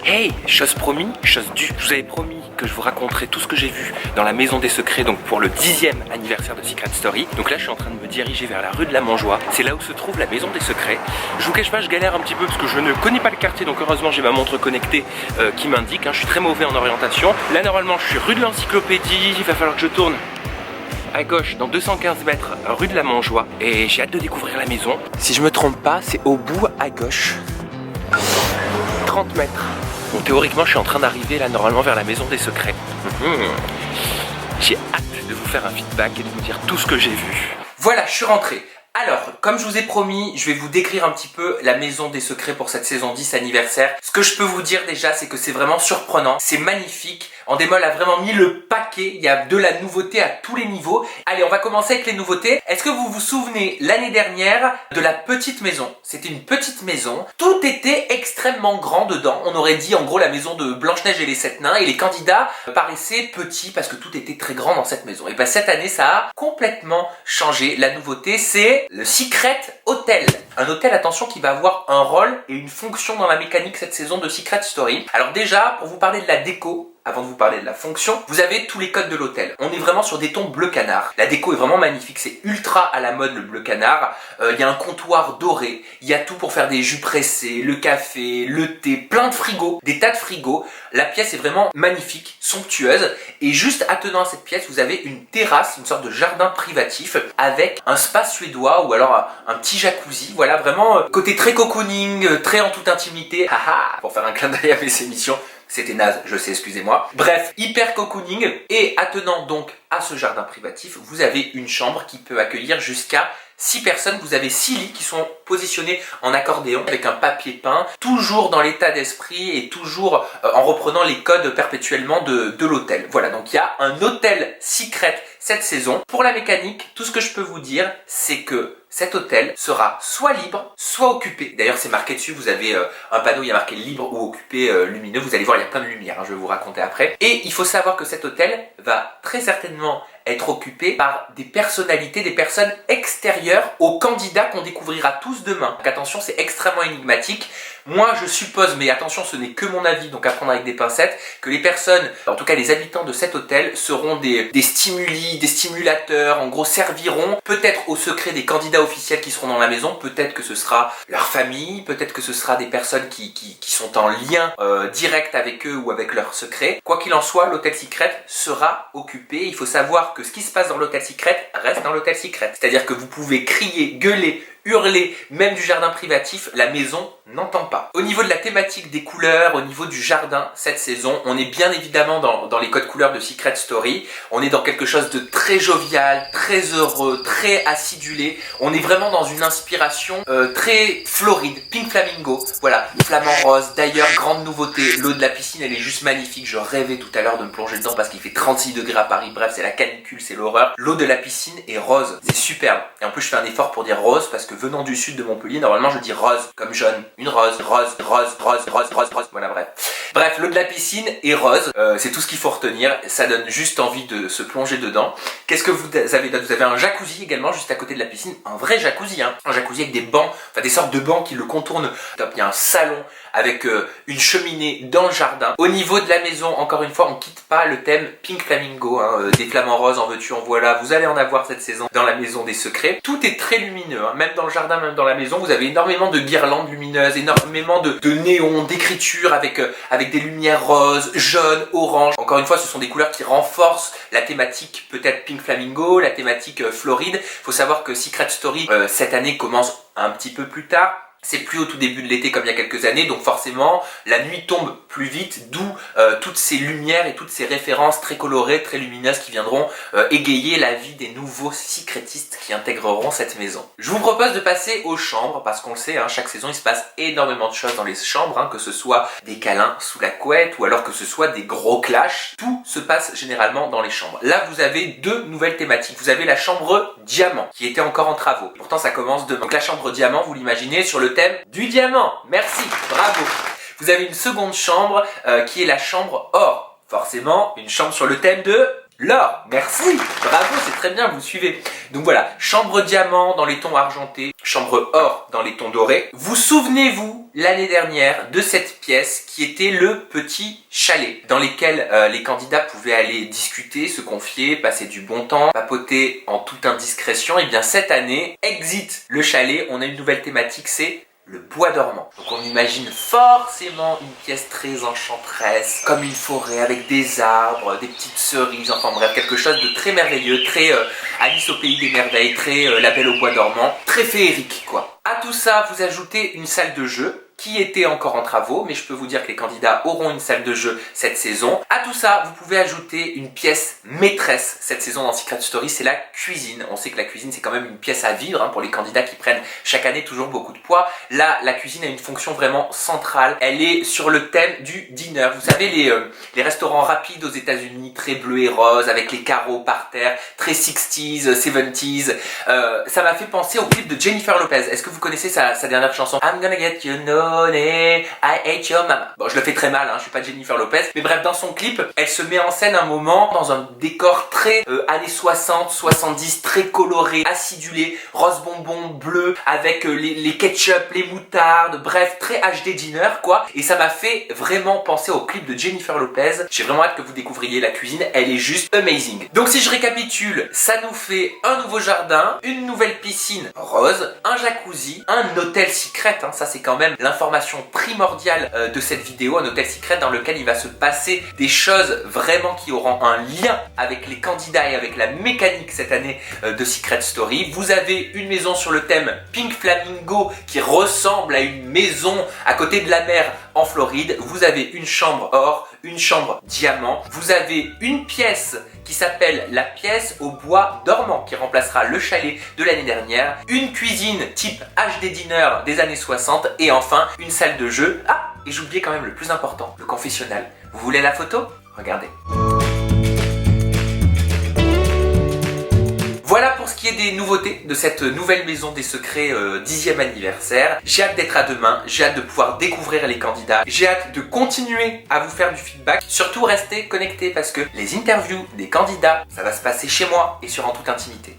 Hey, chose promis, chose due. Je vous avais promis que je vous raconterais tout ce que j'ai vu dans la maison des secrets, donc pour le 10e anniversaire de Secret Story. Donc là je suis en train de me diriger vers la rue de la Montjoie. C'est là où se trouve la maison des secrets. Je vous cache pas, je galère un petit peu parce que je ne connais pas le quartier, donc heureusement j'ai ma montre connectée qui m'indique. Je suis très mauvais en orientation. Là normalement je suis rue de l'Encyclopédie, il va falloir que je tourne à gauche dans 215 mètres rue de la Montjoie. Et j'ai hâte de découvrir la maison. Si je me trompe pas, c'est au bout à gauche. 30 mètres. Donc théoriquement je suis en train d'arriver là normalement vers la maison des secrets. J'ai hâte de vous faire un feedback et de vous dire tout ce que j'ai vu. Voilà, je suis rentré. Alors, comme je vous ai promis, je vais vous décrire un petit peu la maison des secrets pour cette saison 10 anniversaire. Ce que je peux vous dire déjà, c'est que c'est vraiment surprenant, c'est magnifique. Endemol a vraiment mis le paquet, il y a de la nouveauté à tous les niveaux. Allez, on va commencer avec les nouveautés. Est-ce que vous vous souvenez l'année dernière de la petite maison? C'était une petite maison, tout était extrêmement grand dedans. On aurait dit en gros la maison de Blanche-Neige et les 7 nains, et les candidats paraissaient petits parce que tout était très grand dans cette maison. Et bien cette année, ça a complètement changé. La nouveauté, c'est le Secret Hotel. Un hôtel, attention, qui va avoir un rôle et une fonction dans la mécanique cette saison de Secret Story. Alors déjà, pour vous parler de la déco, avant de vous parler de la fonction, vous avez tous les codes de l'hôtel. On est vraiment sur des tons bleu canard. La déco est vraiment magnifique, c'est ultra à la mode le bleu canard. Il y a un comptoir doré, il y a tout pour faire des jus pressés, le café, le thé, plein de frigos, des tas de frigos. La pièce est vraiment magnifique, somptueuse. Et juste attenant à cette pièce, vous avez une terrasse, une sorte de jardin privatif avec un spa suédois ou alors un petit jacuzzi. Voilà, vraiment côté très cocooning, très en toute intimité. Haha, pour faire un clin d'œil à mes émissions. C'était naze, je sais, excusez-moi. Bref, hyper cocooning. Et attenant donc à ce jardin privatif, vous avez une chambre qui peut accueillir jusqu'à 6 personnes. Vous avez 6 lits qui sont positionnés en accordéon avec un papier peint, toujours dans l'état d'esprit et toujours en reprenant les codes perpétuellement de l'hôtel. Voilà, donc il y a un hôtel secret cette saison. Pour la mécanique, tout ce que je peux vous dire, c'est que cet hôtel sera soit libre, soit occupé. D'ailleurs, c'est marqué dessus, vous avez un panneau, il y a marqué libre ou occupé lumineux. Vous allez voir, il y a plein de lumière, je vais vous raconter après. Et il faut savoir que cet hôtel va très certainement être occupé par des personnalités, des personnes extérieures aux candidats qu'on découvrira tous demain. Donc attention, c'est extrêmement énigmatique. Moi, je suppose, mais attention, ce n'est que mon avis, donc à prendre avec des pincettes, que les personnes, en tout cas les habitants de cet hôtel, seront des stimuli, des stimulateurs, en gros serviront peut-être au secret des candidats officiels qui seront dans la maison, peut-être que ce sera leur famille, peut-être que ce sera des personnes qui sont en lien direct avec eux ou avec leur secret. Quoi qu'il en soit, l'hôtel secret sera occupé. Il faut savoir que ce qui se passe dans l'hôtel secret reste dans l'hôtel secret. C'est-à-dire que vous pouvez crier, gueuler, hurler, même du jardin privatif, la maison n'entend pas. Au niveau de la thématique des couleurs, au niveau du jardin, cette saison, on est bien évidemment dans les codes couleurs de Secret Story. On est dans quelque chose de très jovial, très heureux, très acidulé. On est vraiment dans une inspiration très floride, pink flamingo. Voilà, flamant rose. D'ailleurs, grande nouveauté, l'eau de la piscine, elle est juste magnifique. Je rêvais tout à l'heure de me plonger dedans parce qu'il fait 36 degrés à Paris. Bref, c'est la canicule, c'est l'horreur. L'eau de la piscine est rose. C'est superbe. Et en plus, je fais un effort pour dire rose parce que venant du sud de Montpellier, normalement je dis rose, comme jaune, une rose, rose, rose, rose, rose, rose, rose, voilà bref. Bref, l'eau de la piscine est rose, c'est tout ce qu'il faut retenir, ça donne juste envie de se plonger dedans. Qu'est-ce que vous avez d'autre? Vous avez un jacuzzi également juste à côté de la piscine, un vrai jacuzzi, hein. Un jacuzzi avec des bancs, enfin des sortes de bancs qui le contournent. Top, il y a un salon avec une cheminée dans le jardin. Au niveau de la maison, encore une fois, on quitte pas le thème Pink Flamingo, hein, des flamants roses, en veux-tu, en voilà, vous allez en avoir cette saison dans la maison des secrets. Tout est très lumineux, hein. Même dans le jardin, même dans la maison, vous avez énormément de guirlandes lumineuses, énormément de néons, d'écriture avec des lumières roses, jaunes, oranges. Encore une fois, ce sont des couleurs qui renforcent la thématique peut-être Pink Flamingo, la thématique Floride. Faut savoir que Secret Story cette année commence un petit peu plus tard. C'est plus au tout début de l'été comme il y a quelques années, donc forcément la nuit tombe plus vite, d'où toutes ces lumières et toutes ces références très colorées, très lumineuses qui viendront égayer la vie des nouveaux secrétistes qui intégreront cette maison. Je vous propose de passer aux chambres, parce qu'on le sait, hein, chaque saison il se passe énormément de choses dans les chambres, hein, que ce soit des câlins sous la couette ou alors que ce soit des gros clashs, tout se passe généralement dans les chambres. Là vous avez deux nouvelles thématiques, vous avez la chambre diamant qui était encore en travaux, pourtant ça commence demain. Donc la chambre diamant, vous l'imaginez sur le thème du diamant. Merci, bravo. Vous avez une seconde chambre qui est la chambre or. Forcément, une chambre sur le thème de l'or. Merci, bravo, c'est très bien, vous suivez. Donc voilà, chambre diamant dans les tons argentés. chambre or dans les tons dorés. Vous souvenez-vous l'année dernière de cette pièce qui était le petit chalet dans lequel les candidats pouvaient aller discuter, se confier, passer du bon temps, papoter en toute indiscrétion. Et bien cette année, exit le chalet, on a une nouvelle thématique, c'est le bois dormant. Donc on imagine forcément une pièce très enchanteresse, comme une forêt avec des arbres, des petites cerises, enfin bref, quelque chose de très merveilleux, très Alice au pays des merveilles, très La Belle au bois dormant, très féerique quoi. À tout ça, vous ajoutez une salle de jeu qui était encore en travaux, mais je peux vous dire que les candidats auront une salle de jeu cette saison. À tout ça, vous pouvez ajouter une pièce maîtresse cette saison dans Secret Story, c'est la cuisine. On sait que la cuisine, c'est quand même une pièce à vivre hein, pour les candidats qui prennent chaque année toujours beaucoup de poids. Là, la cuisine a une fonction vraiment centrale. Elle est sur le thème du dinner. Vous savez, les restaurants rapides aux États-Unis, très bleu et rose, avec les carreaux par terre, très 60s, 70s. Ça m'a fait penser au clip de Jennifer Lopez. Est-ce que vous connaissez sa dernière chanson? I'm gonna get you know I hate your mama. Bon, je le fais très mal, hein, je suis pas Jennifer Lopez, mais bref, dans son clip, elle se met en scène un moment dans un décor très années 60, 70, très coloré, acidulé, rose bonbon, bleu, avec les ketchup, les moutardes, bref, très HD dinner, quoi. Et ça m'a fait vraiment penser au clip de Jennifer Lopez. J'ai vraiment hâte que vous découvriez la cuisine, elle est juste amazing. Donc si je récapitule, ça nous fait un nouveau jardin, une nouvelle piscine rose, un jacuzzi, un hôtel secret, hein, ça c'est quand même l'information primordiale de cette vidéo, un hôtel secret dans lequel il va se passer des choses vraiment qui auront un lien avec les candidats et avec la mécanique cette année de Secret Story. Vous avez une maison sur le thème Pink Flamingo qui ressemble à une maison à côté de la mer en Floride. Vous avez une chambre or, une chambre diamant. Vous avez une pièce qui s'appelle la pièce au bois dormant qui remplacera le chalet de l'année dernière. Une cuisine type HD Dinner des années 60 et enfin une salle de jeu. Ah, et j'oubliais quand même le plus important, le confessionnal. Vous voulez la photo? Regardez. Voilà pour ce qui est des nouveautés de cette nouvelle maison des secrets 10e anniversaire. J'ai hâte d'être à demain, j'ai hâte de pouvoir découvrir les candidats, j'ai hâte de continuer à vous faire du feedback. Surtout restez connectés parce que les interviews des candidats, ça va se passer chez moi et sur En Toute Intimité.